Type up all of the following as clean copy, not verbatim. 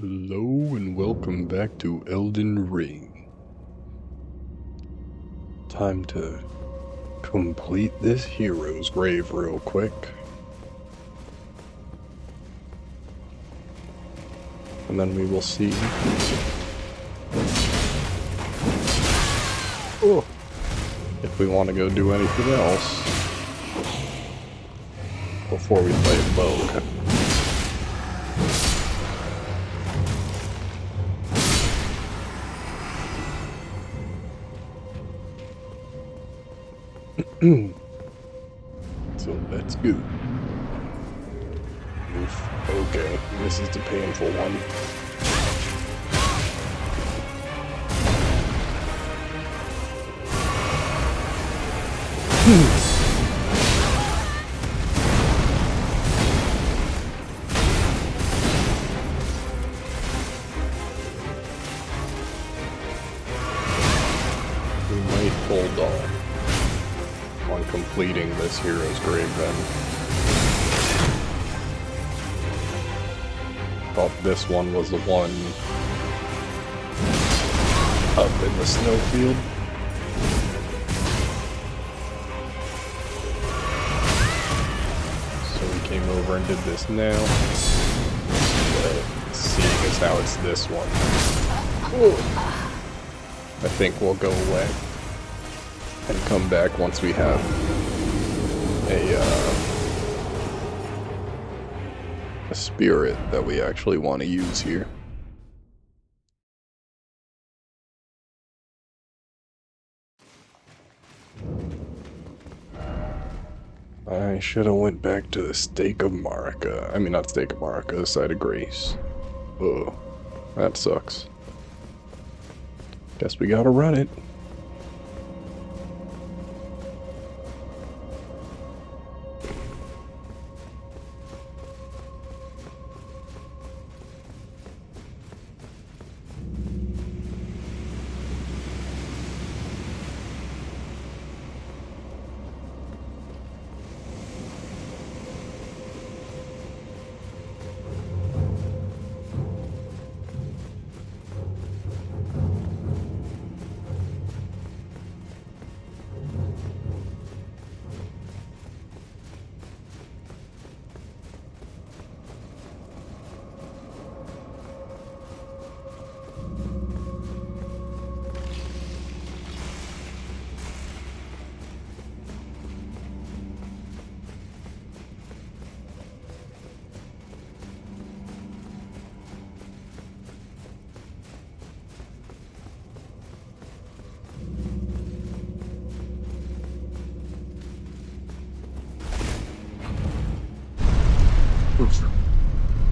Hello and welcome back to Elden Ring. Time to complete this hero's grave real quick. And then we will see if we want to go do anything else before we play Vogue. So let's go. Oof. Okay, this is the painful one. We might hold off on completing this hero's grave then. Thought this one was the one up in the snowfield. So we came over and did this now. But seeing as how it's this one, I think we'll go away and come back once we have a spirit that we actually want to use here. I should have went back to the Stake of Marika. I mean, not Stake of Marika, the Site of Grace. Oh, that sucks. Guess we gotta run it.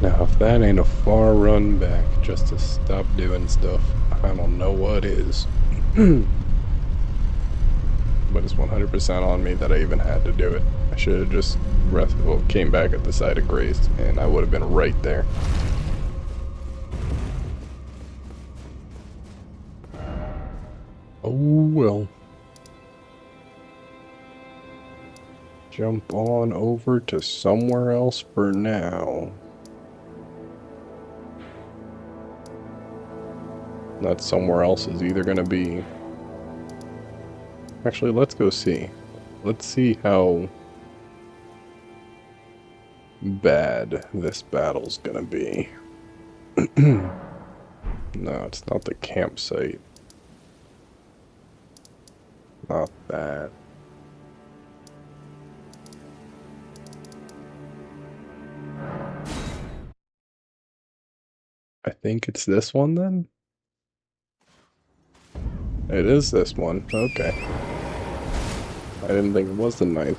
Now, if that ain't a far run back just to stop doing stuff, I don't know what is. But it's 100% on me that I even had to do it. I should have just came back at the Site of Grace, and I would have been right there. Oh well. Jump on over to somewhere else for now. That somewhere else is either gonna be... Actually, let's go see. Let's see how bad this battle's gonna be. No, it's not the campsite. Not that. I think it's this one then? It is this one, okay. I didn't think it was the 9th.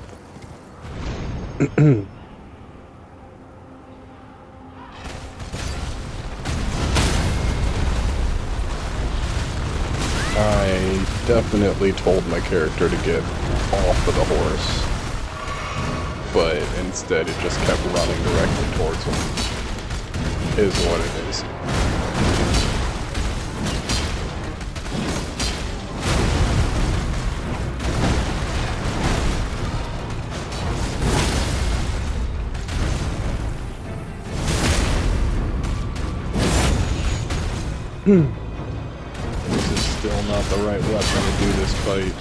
I definitely told my character to get off of the horse, but instead it just kept running directly towards him. Is what it is. This is still not the right weapon to do this fight.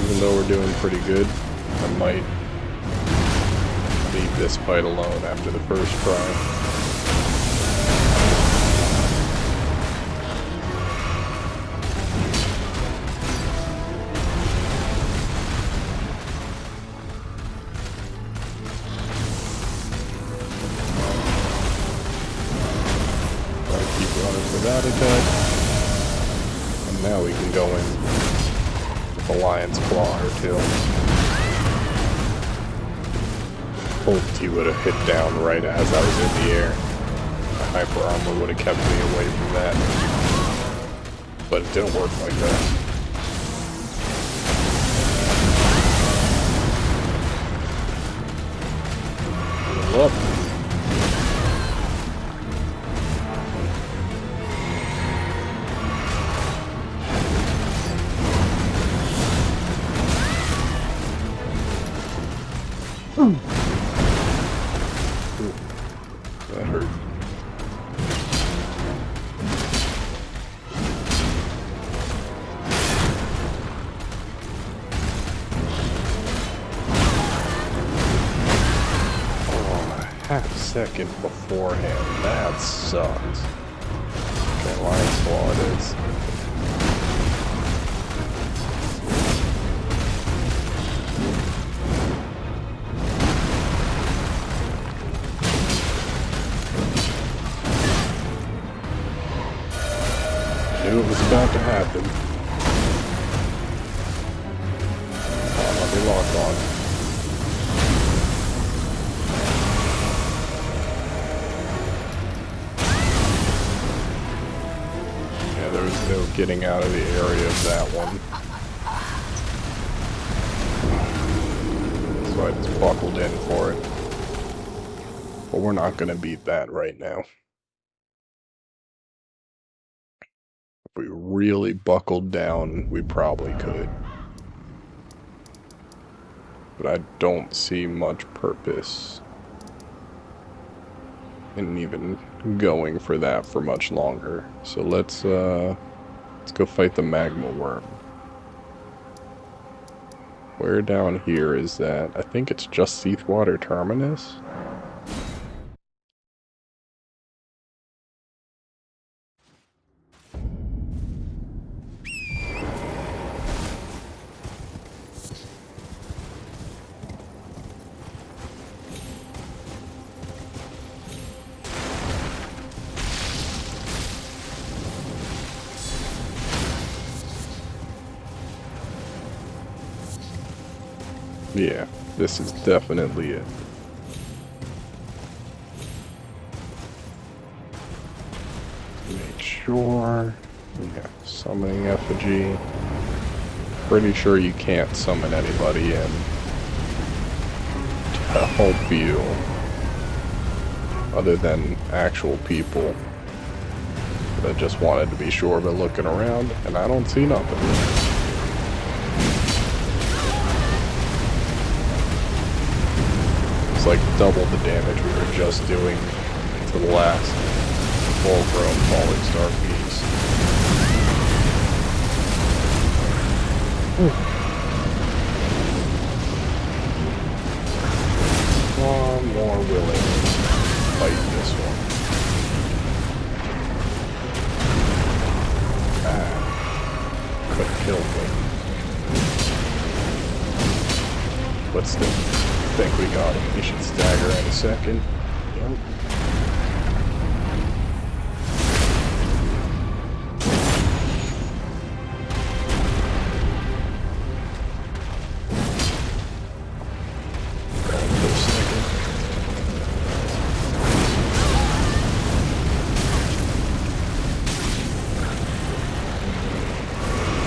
Even though we're doing pretty good, I might leave this fight alone after the first try. That attack, and now we can go in with a lion's claw or two. Hoped he would have hit down right as I was in the air. The hyper armor would have kept me away from that, but it didn't work like that. Heal up. Ooh, that hurt. Oh, a half second beforehand. That sucks. Okay, lion's claw it is. Knew it was about to happen. I'll be locked on. Yeah, there was no getting out of the area of that one. So I just buckled in for it. But we're not gonna beat that right now. If we really buckled down, we probably could. But I don't see much purpose in even going for that for much longer. So let's go fight the magma worm. Where down here is that? I think it's just Seathwater Terminus. Yeah, this is definitely it. Make sure. Yeah, summoning effigy. Pretty sure you can't summon anybody in to help you other than actual people. But I just wanted to be sure by looking around, and I don't see nothing. It's like double the damage we were just doing to the last full-grown falling star piece. Far more willing to fight this one. Ah, could have killed me. But still. I think we got him. He should stagger in a second. Yep. Grab him for a second.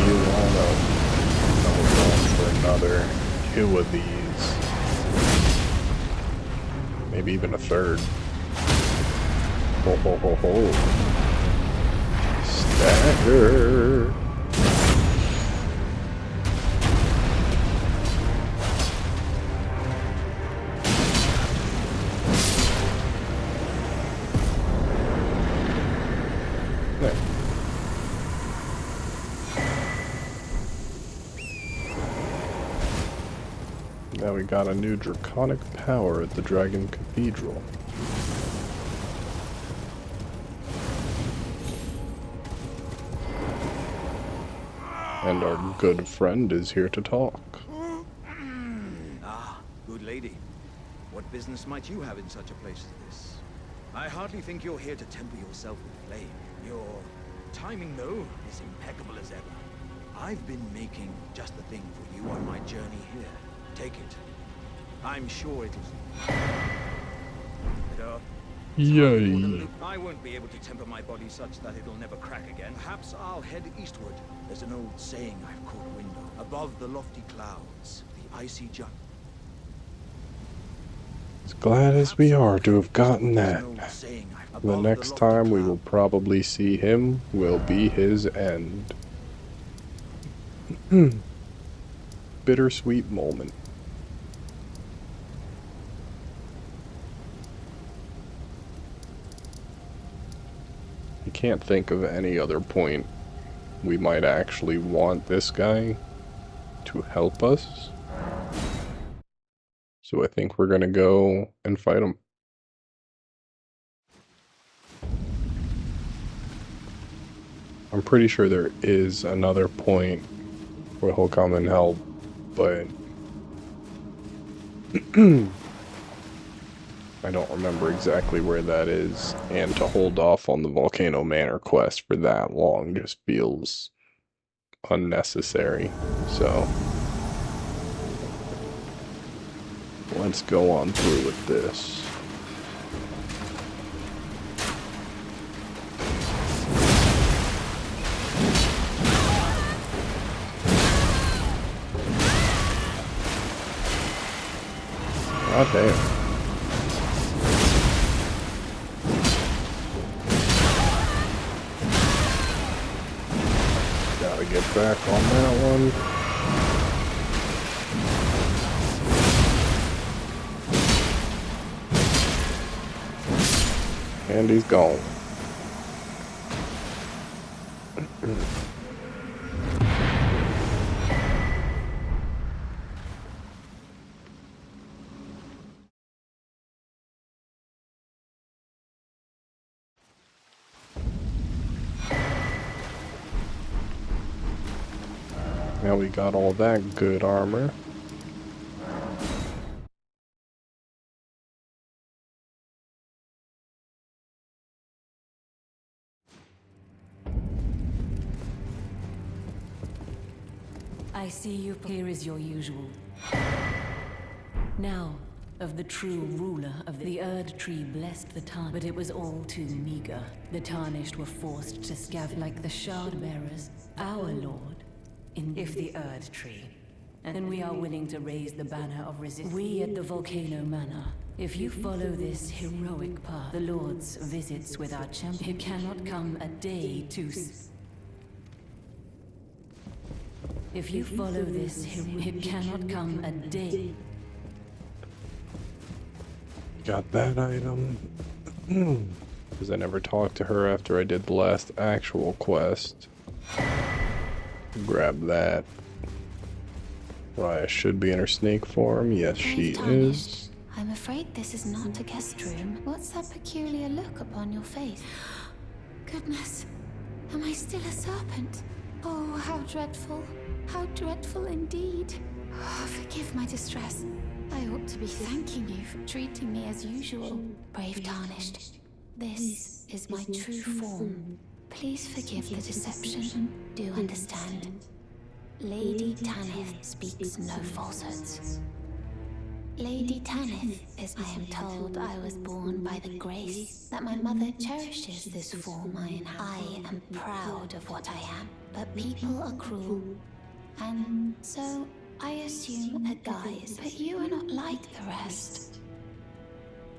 You all know. We're going for another 2 of these. Maybe even a third. Ho ho ho ho. Stagger. Now we got a new draconic power at the Dragon Cathedral. And our good friend is here to talk. Ah, good lady. What business might you have in such a place as this? I hardly think you're here to temper yourself with flame. Your timing, though, is impeccable as ever. I've been making just the thing for you on my journey here. Take it. I'm sure it'll... Yay. I won't be able to temper my body such that it'll never crack again. Perhaps I'll head eastward. There's an old saying I've caught wind of. Above the lofty clouds, the icy jungle. As glad as we are to have gotten that. The next time we will probably see him will be his end. Bittersweet moment. I can't think of any other point we might actually want this guy to help us. So I think we're gonna go and fight him. I'm pretty sure there is another point where he'll come and help, but I don't remember exactly where that is, and to hold off on the Volcano Manor quest for that long just feels unnecessary. So let's go on through with this. God damn. Gotta get back on that one. And he's gone. Now we got all that good armor. I see you. Here is your usual. Now, of the true ruler of the Erd Tree blessed the Tarnished, but it was all too meager. The Tarnished were forced to scavenge like the Shard Bearers, our lord, if the Erd Tree. And then we are willing to raise the banner of resistance. We at the Volcano Manor. If you follow this heroic path, the Lord's visits with our champion cannot come a day too soon. If you follow this, it cannot come a day. Got that item. Because I never talked to her after I did the last actual quest. Grab that. Raya should be in her snake form. Yes, she is. I'm afraid this is not a guest room. What's that peculiar look upon your face? Goodness, am I still a serpent? Oh, how dreadful. How dreadful indeed. Oh, forgive my distress. I ought to be thanking you for treating me as usual. Brave Tarnished, this is my true form. Please forgive the deception. Do understand. Lady Tanith speaks no falsehoods. Lady Tanith is, I am told, I was born by the grace that my mother cherishes this form I inhabit. I am proud of what I am, but people are cruel. And so, I assume a guise, but you are not like the rest.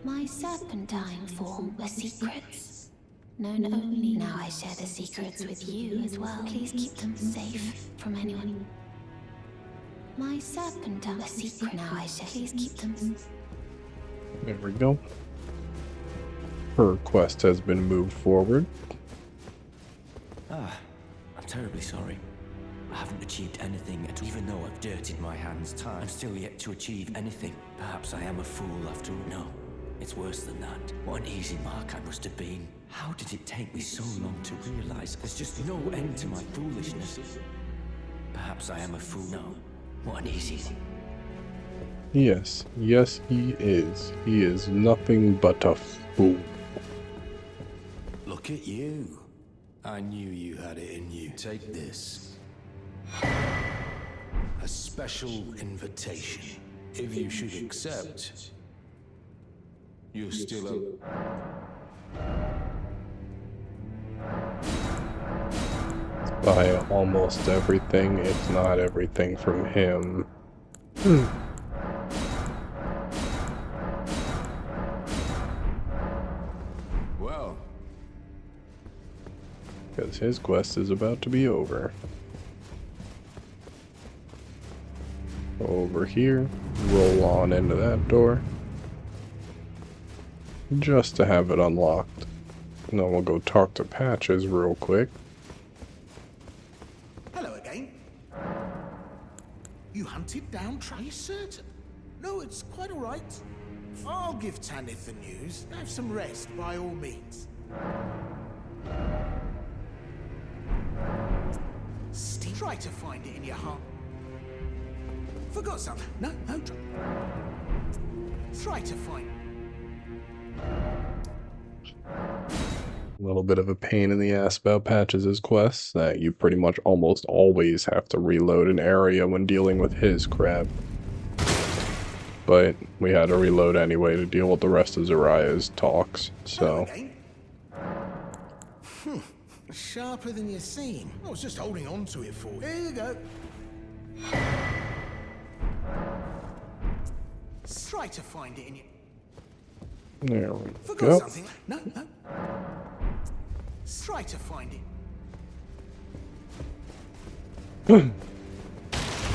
My serpentine form were secrets, known only. Now I share the secrets with you as well. Please keep them safe from anyone. My serpentine were secret. Now I share. Please keep them. There we go. Her quest has been moved forward. Ah, I'm terribly sorry. I haven't achieved anything at all. Even though I've dirtied my hands time, I'm still yet to achieve anything. Perhaps I am a fool after all. No, it's worse than that. What an easy mark I must have been. How did it take me so long to realize there's just no end to my foolishness? Perhaps I am a fool. No, what an easy... Yes, yes he is. He is nothing but a fool. Look at you. I knew you had it in you. Take this. A special invitation. If you should accept, you're still a... Buy almost everything, if not everything from him. Well, Because his quest is about to be over. Over here, roll on into that door. Just to have it unlocked. And then we'll go talk to Patches real quick. Hello again. You hunted down Trace certain? No, it's quite all right. I'll give Tanith the news. Have some rest, by all means. Steve, try to find it in your heart. Forgot something? No, try to find it. A little bit of a pain in the ass about Patches' quests, that you pretty much almost always have to reload an area when dealing with his crap. But we had to reload anyway to deal with the rest of Zariah's talks, so... Sharper than you seem. I was just holding on to it for you. Here you go. Try to find it in your... There we Forgot go. something? No. Try to find it.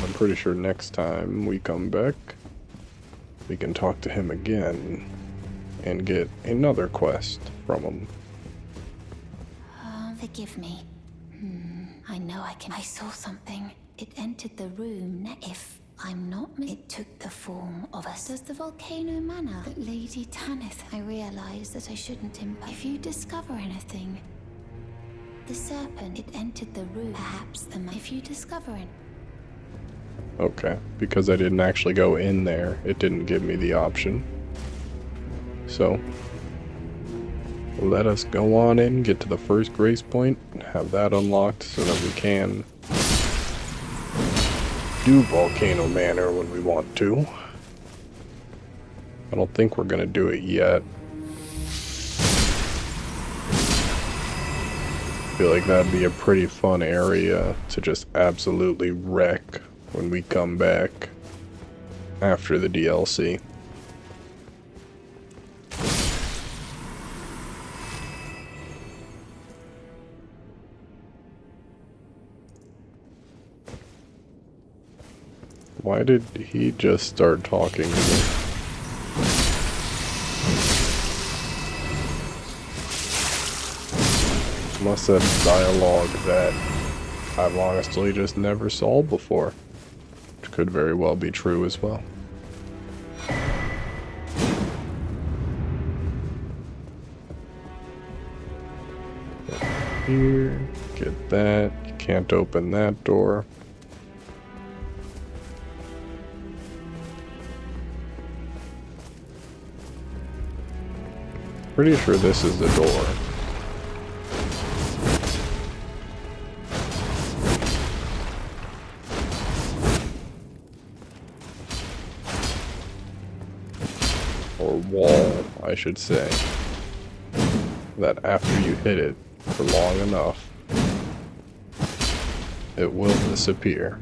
I'm pretty sure next time we come back, we can talk to him again and get another quest from him. Forgive me. I know I can. I saw something. It entered the room. If I'm not it took the form of us. Does the volcano manor? But Lady Tanith, I realize that I shouldn't If you discover anything, the serpent, it entered the room. Perhaps if you discover it. Okay, because I didn't actually go in there, it didn't give me the option. So, let us go on in, get to the first grace point, have that unlocked so that we can do Volcano Manor when we want to. I don't think we're gonna do it yet. I feel like that'd be a pretty fun area to just absolutely wreck when we come back after the DLC. Why did he just start talking to me? Must have dialogue that I've honestly just never saw before. Which could very well be true as well. Here, get that. You can't open that door. Pretty sure this is the door. Or wall, I should say. That after you hit it for long enough, it will disappear.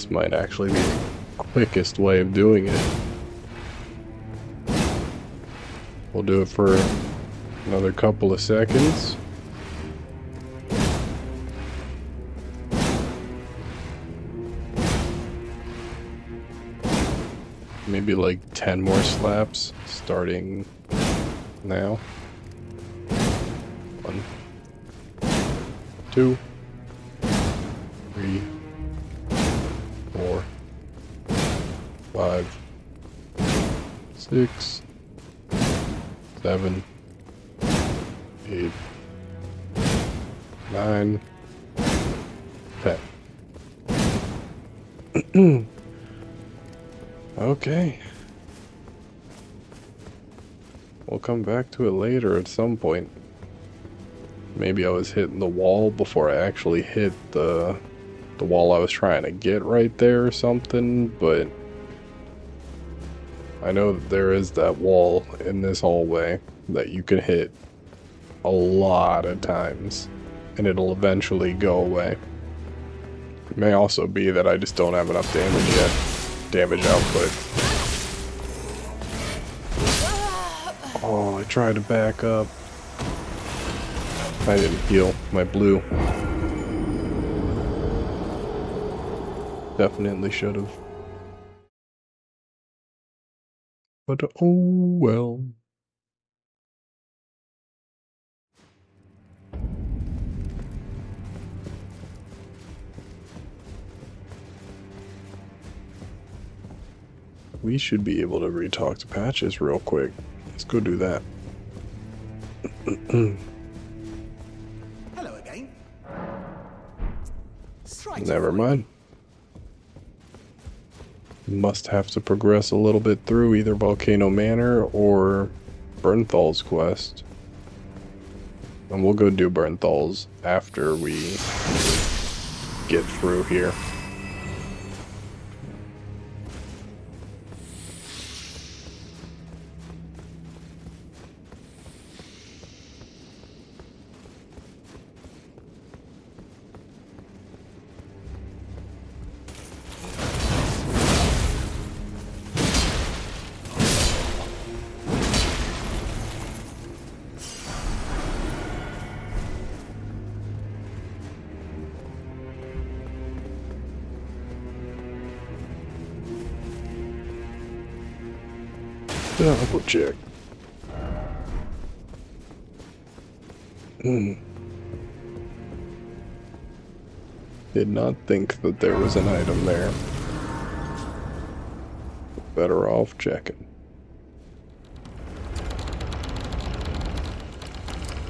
This might actually be the quickest way of doing it. We'll do it for another couple of seconds. Maybe like 10 more slaps starting now. 1, 2, 3, 4, 5, 6, 7, 8, 9, 10. Okay. We'll come back to it later at some point. Maybe I was hitting the wall before I actually hit the wall I was trying to get right there or something, but I know that there is that wall in this hallway that you can hit a lot of times and it'll eventually go away. It may also be that I just don't have enough damage yet. Damage output. Oh, I tried to back up. I didn't heal my blue. Definitely should have. But oh well. We should be able to retalk to Patches real quick. Let's go do that. Hello again. Strike Never forward. mind. Must have to progress a little bit through either Volcano Manor or Bernthal's quest. And we'll go do Bernthal's after we get through here. Double check. Did not think that there was an item there. Better off checking.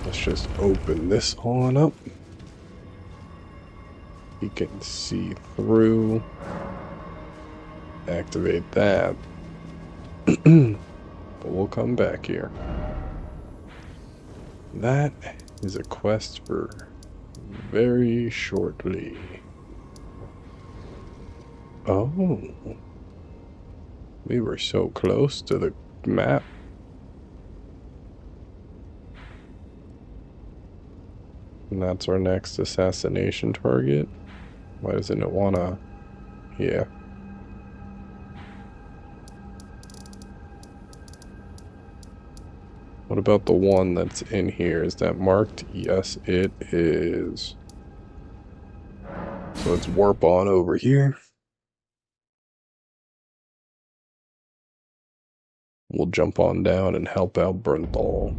Let's just open this on up. You can see through. Activate that. But we'll come back here. That is a quest for very shortly. Oh. We were so close to the map. And that's our next assassination target. Why doesn't it wanna... Yeah. What about the one that's in here? Is that marked? Yes, it is. So let's warp on over here. We'll jump on down and help out Bernthal.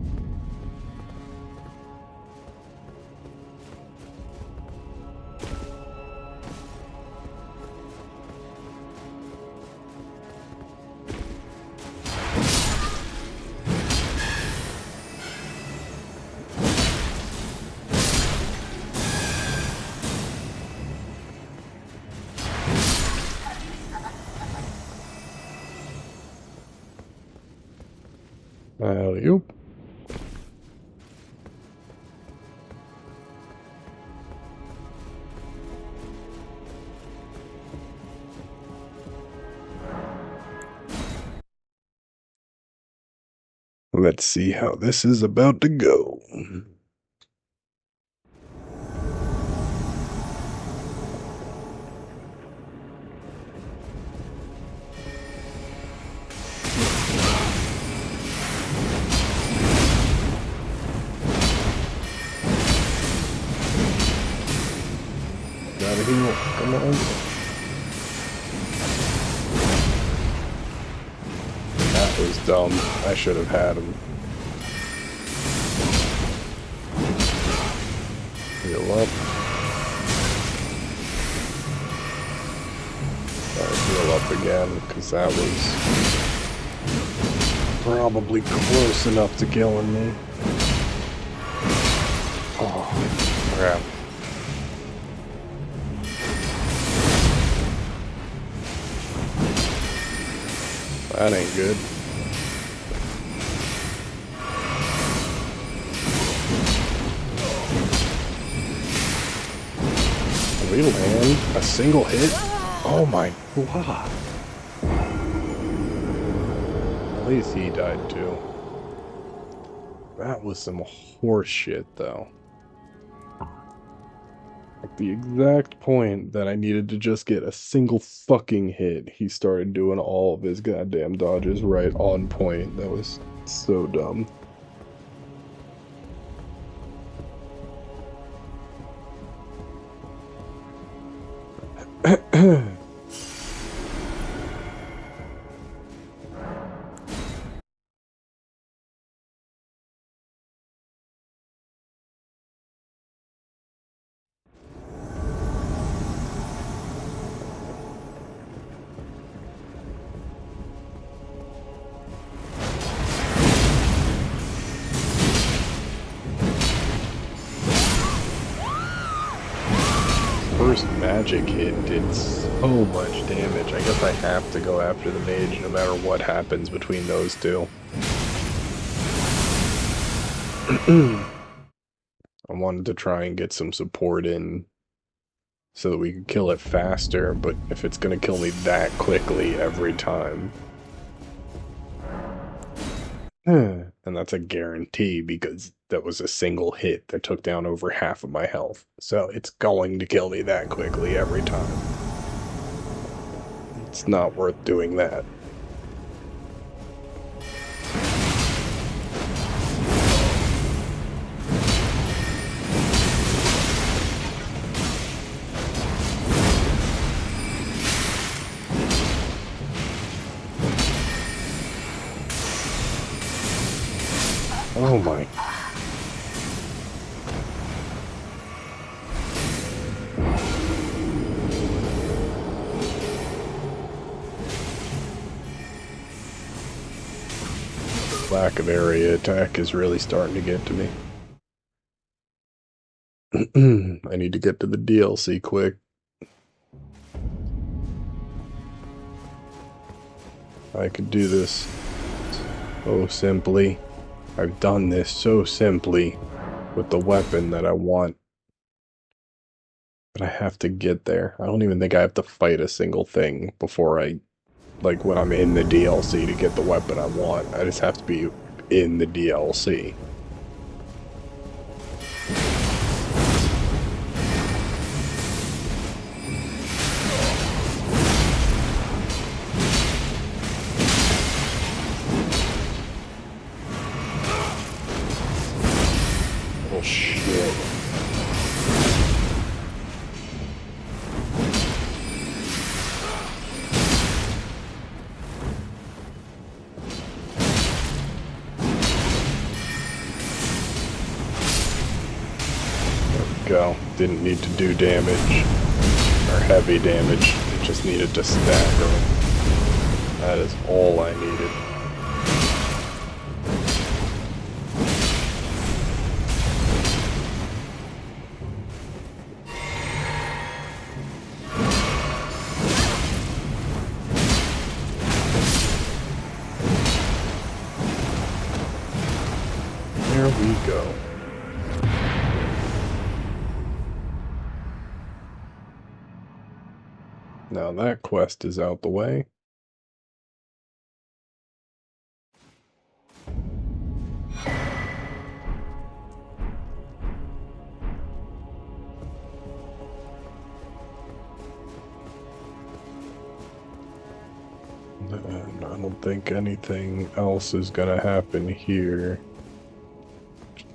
Alley-oop. Let's see how this is about to go. Gotta heal. Come on. That was dumb. I should have had him. Heal up. Heal up again, because that was probably close enough to killing me. Oh, crap. That ain't good. We land a single hit? Oh my god. At least he died too. That was some horse shit though. At the exact point that I needed to just get a single fucking hit, he started doing all of his goddamn dodges right on point. That was so dumb. First magic hit did so much damage. I guess I have to go after the mage no matter what happens between those two. I wanted to try and get some support in so that we could kill it faster, but if it's gonna kill me that quickly every time... and that's a guarantee because that was a single hit that took down over half of my health. So it's going to kill me that quickly every time. It's not worth doing that. Oh my. Lack of area attack is really starting to get to me. I need to get to the DLC quick. I could do this so simply. I've done this so simply with the weapon that I want. But I have to get there. I don't even think I have to fight a single thing before I... like when I'm in the DLC to get the weapon I want. I just have to be in the DLC. Oh shit. Go. Didn't need to do damage, or heavy damage, it just needed to stagger them. That is all I needed. There we go. Now that quest is out the way. And I don't think anything else is gonna happen here.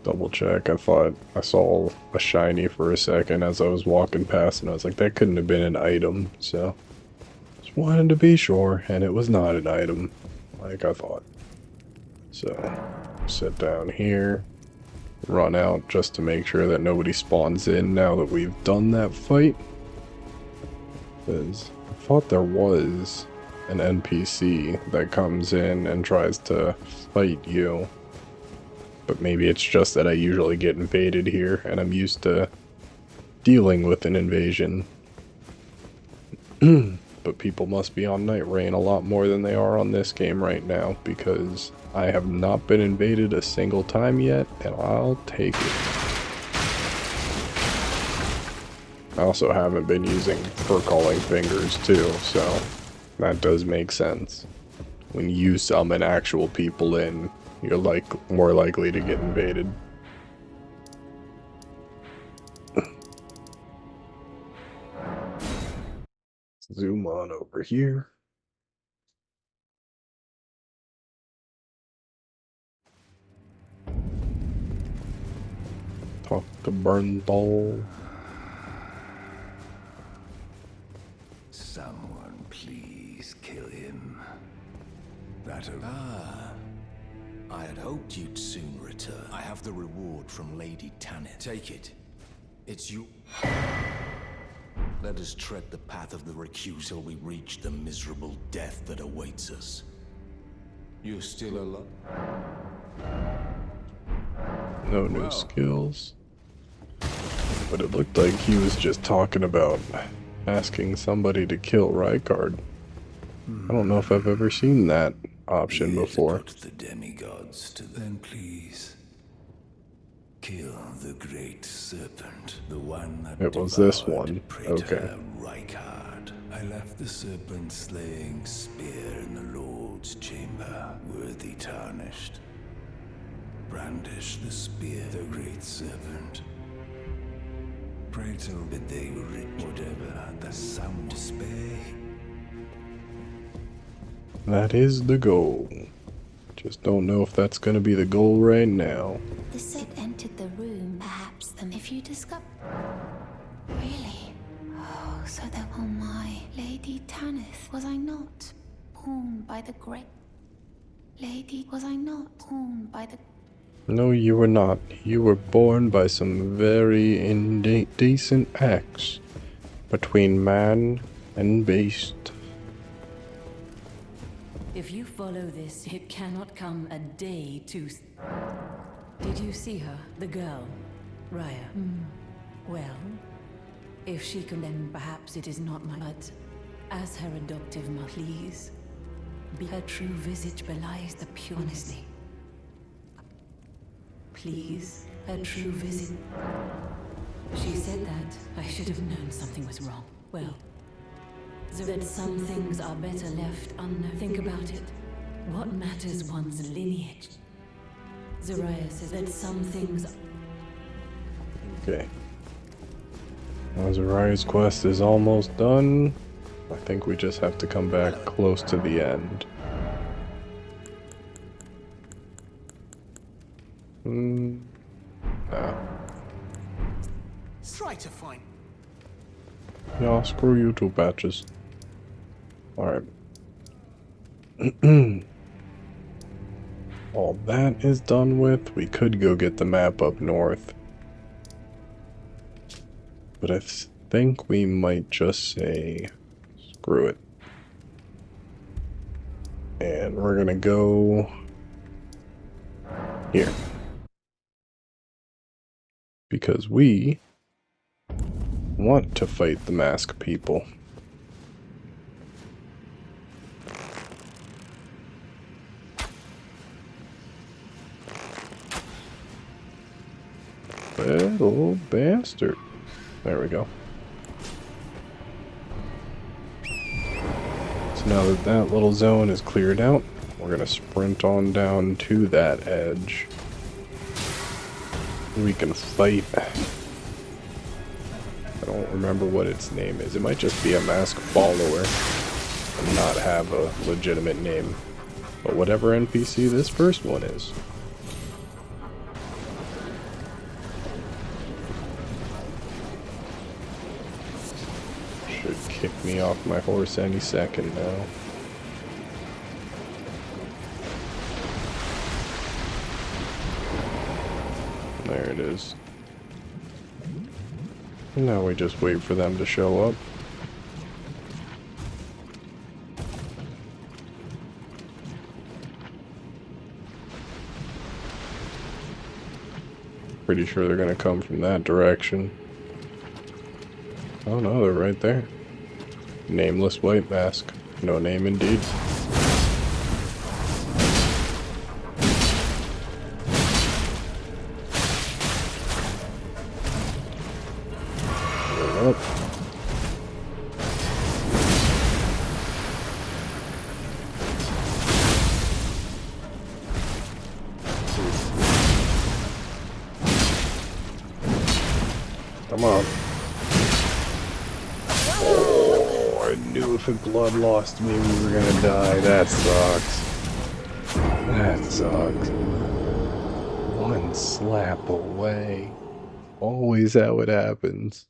Double check. I thought I saw a shiny for a second as I was walking past, and I was like, that couldn't have been an item, so just wanted to be sure, and it was not an item, like I thought. So, sit down here, run out just to make sure that nobody spawns in now that we've done that fight. Because I thought there was an NPC that comes in and tries to fight you. But maybe it's just that I usually get invaded here, and I'm used to dealing with an invasion. But people must be on Night Rain a lot more than they are on this game right now, because I have not been invaded a single time yet, and I'll take it. I also haven't been using fur-calling fingers too, so that does make sense. When you summon actual people in, you're more likely to get invaded. Zoom on over here. Talk to Bernthal. Someone please kill him. I had hoped you'd soon return. I have the reward from Lady Tanith. Take it. It's you. Let us tread the path of the recuse till we reach the miserable death that awaits us. You're still alive? No new skills. But it looked like he was just talking about asking somebody to kill Rykard. I don't know if I've ever seen that option before. Put the demigods to then please. Kill the great serpent, the one that It was this devoured one. Praetor Okay. Rykard. I left the serpent slaying spear in the Lord's chamber, worthy tarnished. Brandish the spear, the great serpent. Praetor, but they were rich, whatever had the sound to spare. That is the goal. Just don't know if that's gonna be the goal right now. The set entered the room, perhaps them. If you discover. Really? Oh, so that. Oh my. Lady Tanith. Was I not born by the great. Lady. Was I not born by the. No, you were not. You were born by some very indecent acts between man and beast. If you follow this, it cannot come a day too. Did you see her, the girl, Raya? Well, if she can, then perhaps it is not my. But as her adoptive mother, please, her true visage belies the pure. Honestly, please, her true visage. She said that I should have known something was wrong. Well. That some things are better left unknown. Think about it. What matters one's lineage? Zariah says that some things. Okay. Well, Zariah's quest is almost done. I think we just have to come back close to the end. Nah. Try to find. Yeah, screw you two patches. Alright. All that is done with. We could go get the map up north. But I think we might just say, screw it. And we're gonna go here. Because we want to fight the mask people. Little bastard. There we go. So now that that little zone is cleared out, we're gonna sprint on down to that edge. We can fight. I don't remember what its name is. It might just be a mask follower and not have a legitimate name. But whatever NPC this first one is. Should kick me off my horse any second now. There it is. Now we just wait for them to show up. Pretty sure they're gonna come from that direction. Oh no, they're right there. Nameless white mask. No name indeed. Up. Come on. Oh, I knew if it blood lost me, we were gonna die. That sucks. That sucks. One slap away. Always how it happens.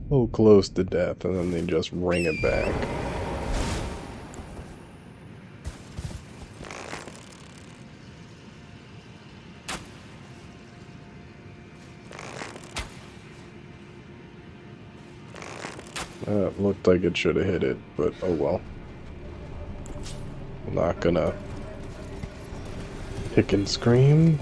Oh, close to death, and then they just ring it back. It looked like it should have hit it, but oh well. I'm not gonna kick and scream.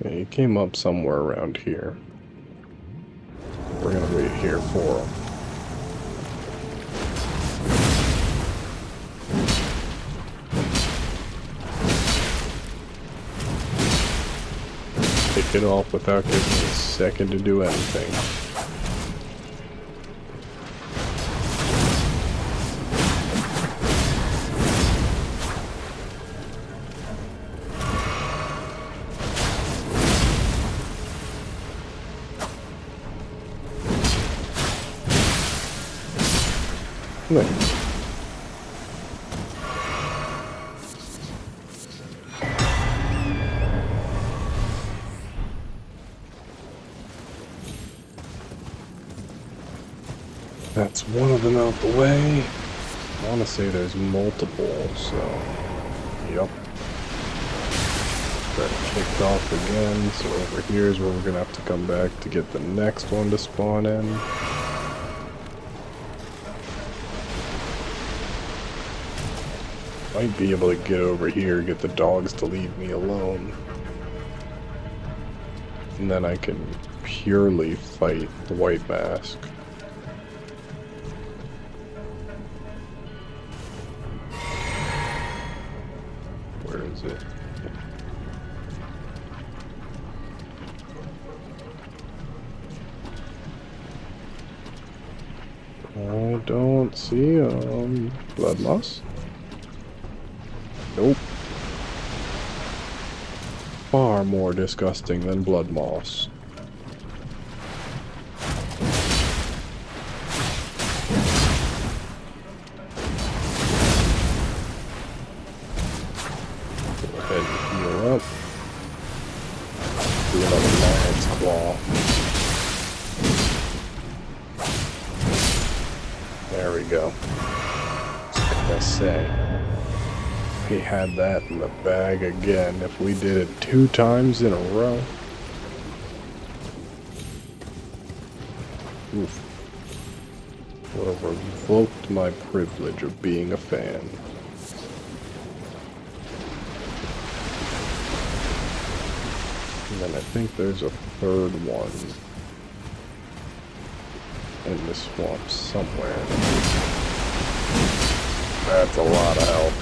Yeah, he came up somewhere around here. We're gonna wait here for him. Pick it off without giving me a second to do anything. There. That's one of them out the way. I want to say there's multiple, so yep. Got kicked off again, so over here is where we're gonna have to come back to get the next one to spawn in. Might be able to get over here, get the dogs to leave me alone. And then I can purely fight the white mask. Where is it? I don't see blood moss. Nope. Far more disgusting than blood moss. Go ahead and heal up. Do another lion's claw. There we go. What can I say? We had that in the bag again if we did it 2 times in a row. Oof. Would have revoked my privilege of being a fan. And then I think there's a third one in the swamp somewhere. That's a lot of help.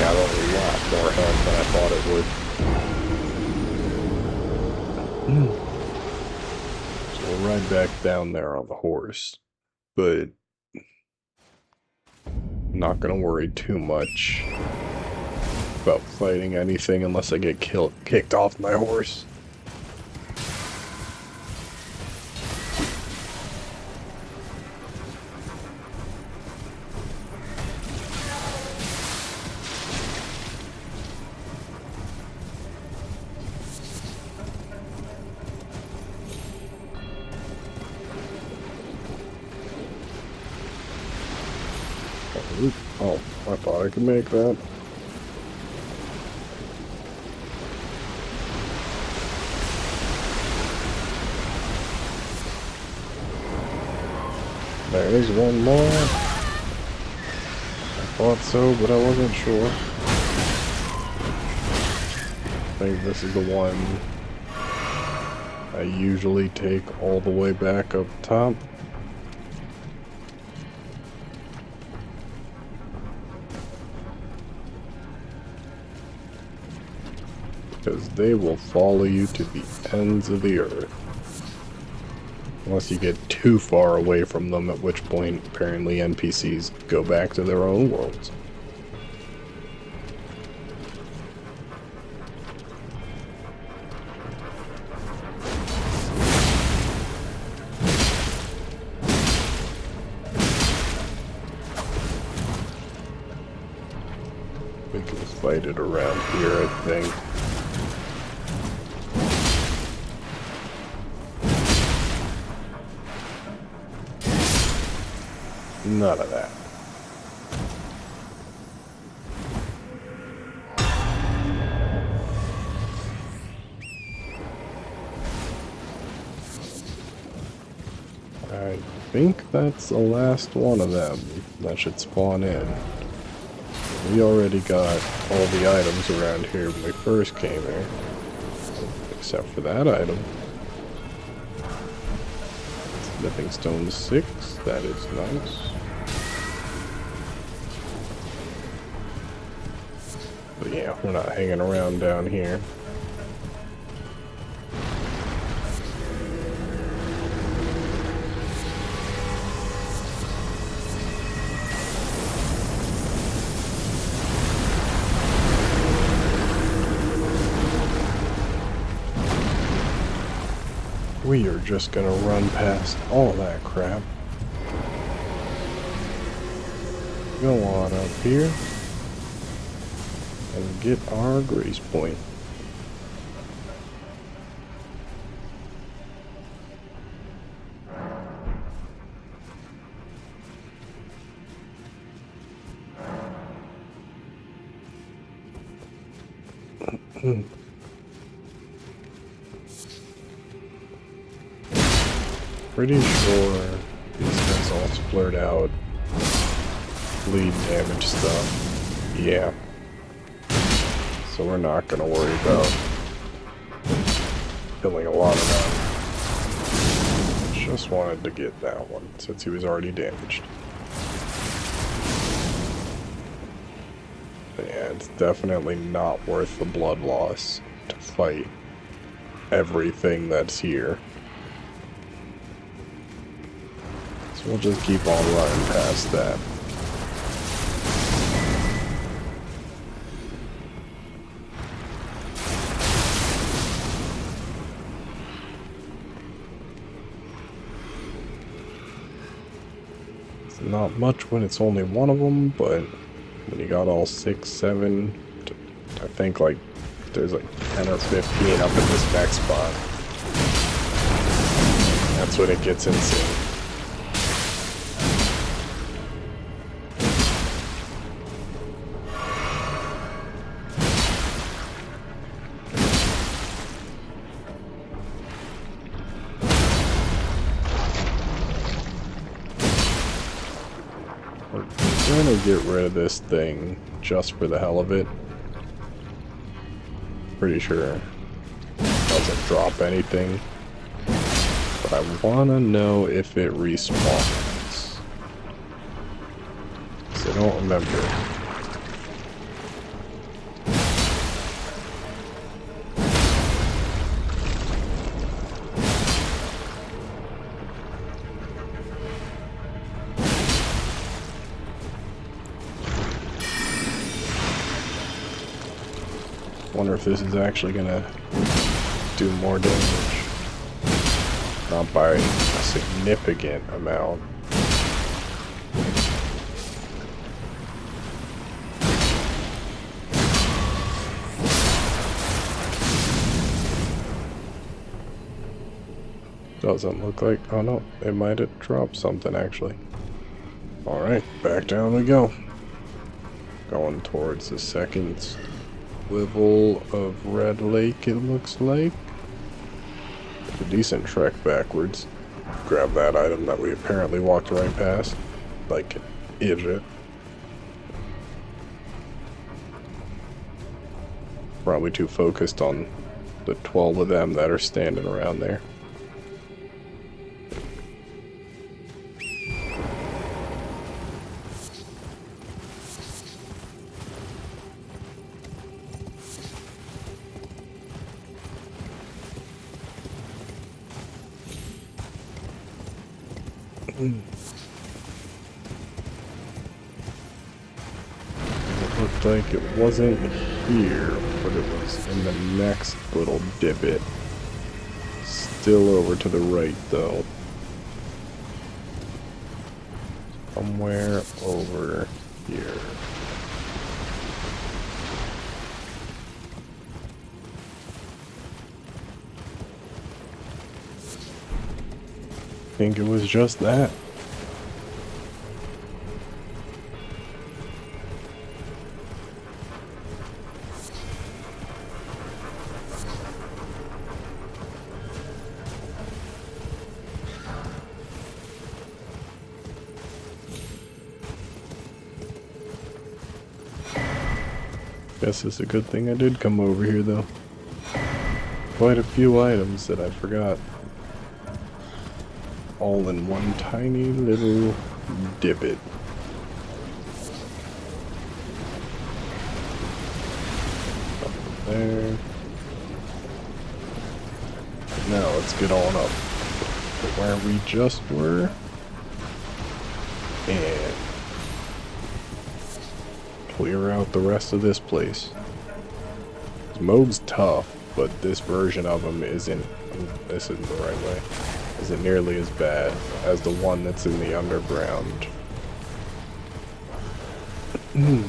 got a lot more health than I thought it would. So we'll ride back down there on the horse, but I'm not gonna worry too much about fighting anything unless I get kicked off my horse. Oh, I thought I could make that. There's one more. I thought so, but I wasn't sure. I think this is the one I usually take all the way back up top. Because they will follow you to the ends of the earth. Unless you get too far away from them, at which point apparently NPCs go back to their own worlds. We can fight it around here, I think. None of that. I think that's the last one of them that should spawn in. We already got all the items around here when we first came here. Except for that item. Smithing Stone 6, that is nice. But yeah, we're not hanging around down here. We are just gonna run past all that crap. Go on up here and get our grace point. Pretty sure these guys all splurt out bleed damage stuff. Yeah. So we're not gonna worry about killing a lot of them. Just wanted to get that one since he was already damaged. But yeah, it's definitely not worth the blood loss to fight everything that's here. So we'll just keep on running past that. It's not much when it's only one of them, but when you got all 6, 7, I think like there's like 10 or 15 up in this next spot. That's when it gets insane. I'm gonna get rid of this thing just for the hell of it. Pretty sure it doesn't drop anything. But I wanna know if it respawns. 'Cause I don't remember. Wonder if this is actually gonna do more damage. Not by a significant amount. Doesn't look like... oh no, it might have dropped something actually. Alright, back down we go. Going towards the second level of Red Lake, it looks like. A decent trek backwards. Grab that item that we apparently walked right past. Like an idiot. Probably too focused on the 12 of them that are standing around there. It looked like it wasn't here, but it was in the next little divot. Still over to the right, though. Somewhere over here. I think it was just that. Guess it's a good thing I did come over here, though. Quite a few items that I forgot. All in one tiny little divot. Up there. Now let's get on up to where we just were. And clear out the rest of this place. Moog's tough, but this version of him isn't. This isn't the right way. Isn't nearly as bad as the one that's in the underground. I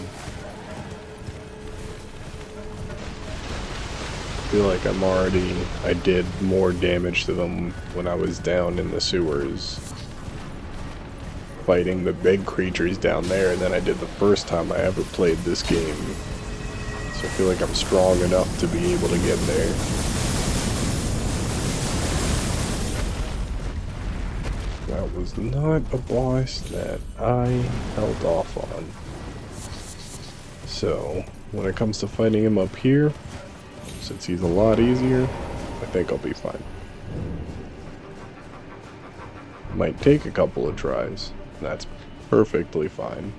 feel like I did more damage to them when I was down in the sewers fighting the big creatures down there than I did the first time I ever played this game. So I feel like I'm strong enough to be able to get there. That was not a boss that I held off on. So, when it comes to fighting him up here, since he's a lot easier, I think I'll be fine. Might take a couple of tries, that's perfectly fine,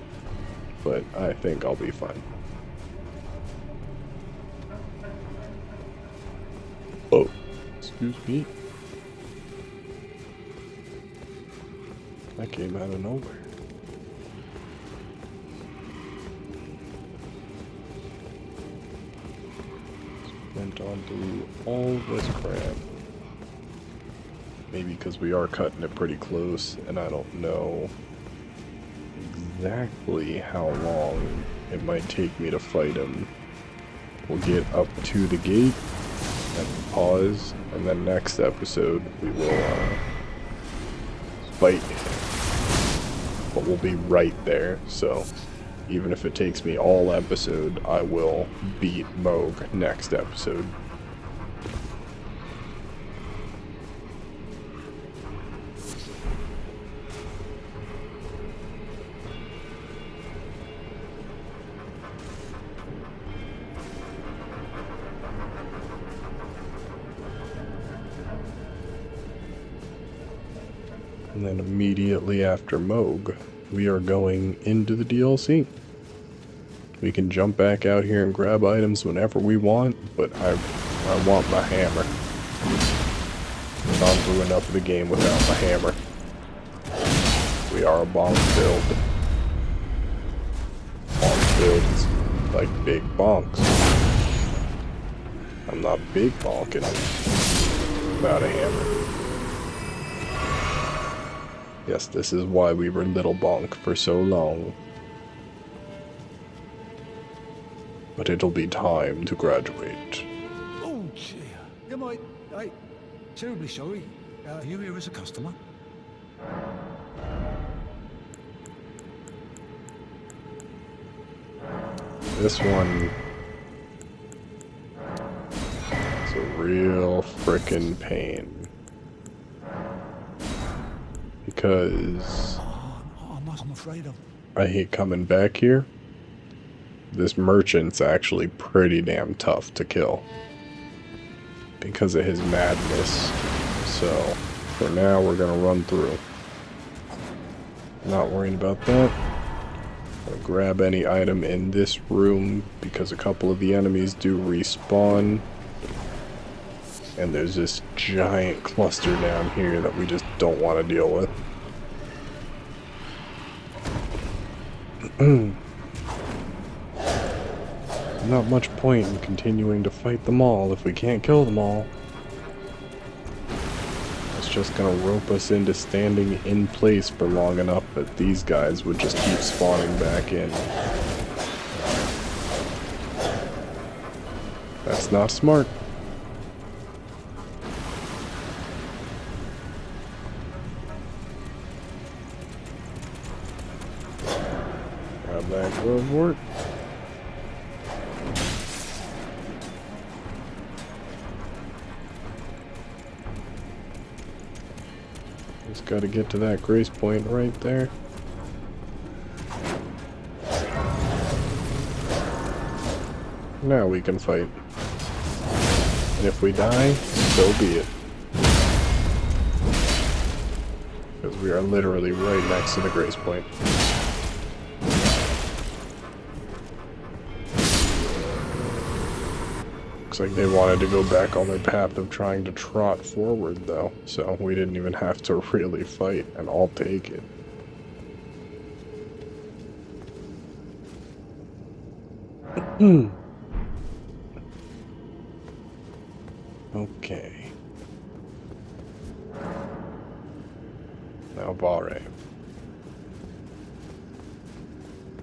but I think I'll be fine. Oh, excuse me. That came out of nowhere. Went on through all this crap. Maybe because we are cutting it pretty close, and I don't know exactly how long it might take me to fight him. We'll get up to the gate and pause, and then next episode we will fight him. But we'll be right there, so even if it takes me all episode, I will beat Moog next episode. And then immediately after Moog, we are going into the DLC. We can jump back out here and grab items whenever we want, but I want my hammer. I've gone through enough of the game without my hammer. We are a bonk build. Bonk builds like big bonks. I'm not big bonking without a hammer. Yes, this is why we were little bonk for so long. But it'll be time to graduate. Oh, dear. Am I terribly sorry. Are you here as a customer? This one is a real frickin' pain. Because I'm afraid of. I hate coming back here. This merchant's actually pretty damn tough to kill because of his madness. So, for now, we're gonna run through. Not worrying about that. I'll grab any item in this room because a couple of the enemies do respawn. And there's this giant cluster down here that we just don't want to deal with. Not much point in continuing to fight them all if we can't kill them all. It's just gonna rope us into standing in place for long enough that these guys would just keep spawning back in. That's not smart. Grab that glove wort. Just gotta get to that grace point right there. Now we can fight. And if we die, so be it. Because we are literally right next to the grace point. Looks like they wanted to go back on their path of trying to trot forward, though, so we didn't even have to really fight, and I'll take it. Okay. Now Vare.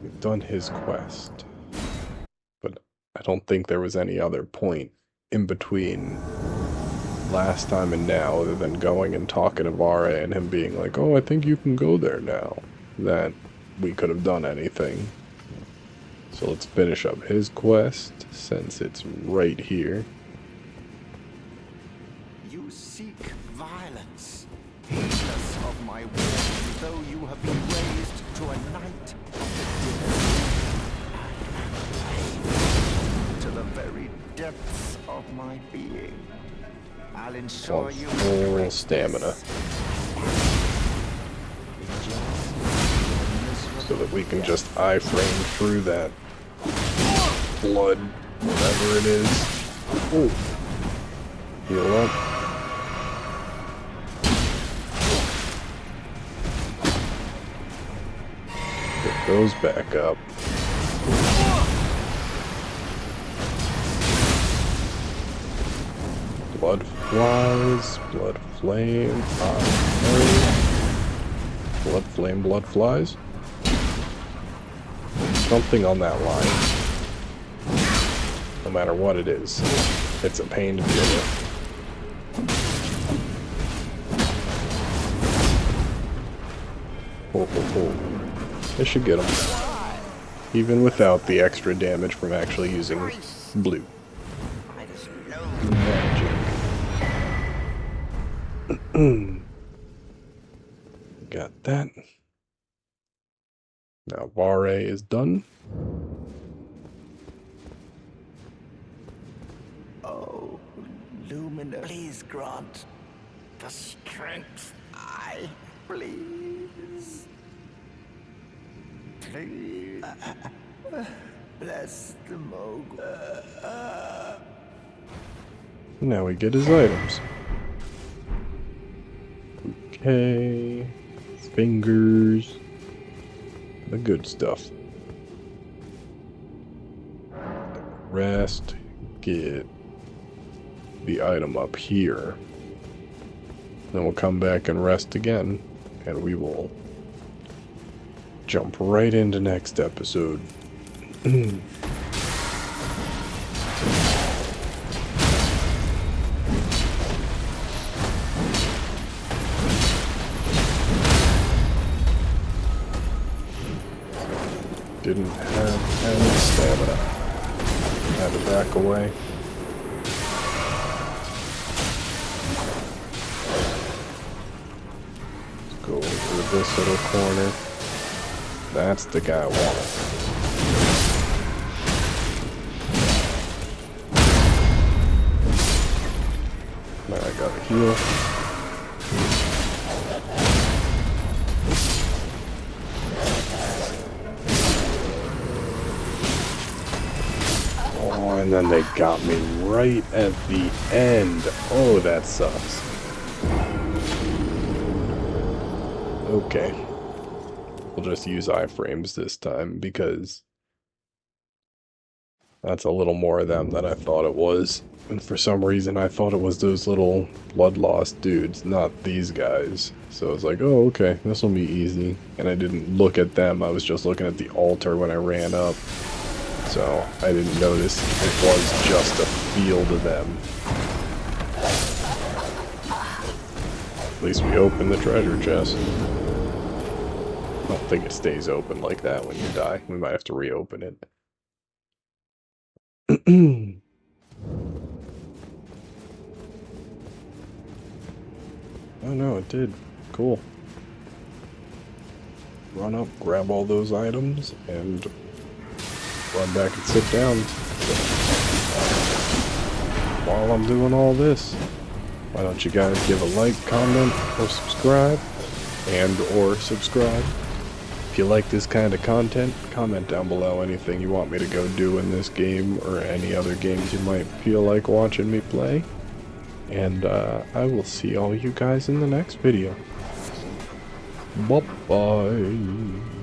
We've done his quest. But I don't think there was any other point in between last time and now other than going and talking to Vare and him being like, oh, I think you can go there now, that we could have done anything. So let's finish up his quest since it's right here. You seek violence, heedless of my warning, though you have been raised to a knight of the dead. To the very depths of my being, I'll ensure you full stamina. So that we can just iframe through that blood, whatever it is. Oh, heal up. Get those back up. Blood flies, blood flame, blood flame, blood flies. Something on that line. No matter what it is, it's a pain to deal with. Oh. This should get him. Even without the extra damage from actually using blue. Magic. Got that. Now Vare is done. Oh, Lumina, please grant the strength I please. Please. Bless the mogul. Now we get his items. Okay. Fingers. The good stuff. Rest. Get the item up here. Then we'll come back and rest again, and we will jump right into next episode. Didn't have any stamina. Had to back away. Let's go over this little corner. That's the guy I want. Now I gotta heal. Oh, and then they got me right at the end. Oh, that sucks. Okay. We'll just use iframes this time because that's a little more of them than I thought it was. And for some reason I thought it was those little blood loss dudes, not these guys. So I was like, oh, okay, this will be easy. And I didn't look at them, I was just looking at the altar when I ran up. So I didn't notice it was just a field of them. At least we opened the treasure chest. I don't think it stays open like that when you die. We might have to reopen it. Oh no, it did. Cool. Run up, grab all those items, and run back and sit down. While I'm doing all this, why don't you guys give a like, comment, or subscribe? Or subscribe. If you like this kind of content, comment down below anything you want me to go do in this game or any other games you might feel like watching me play. And I will see all you guys in the next video. Bye-bye.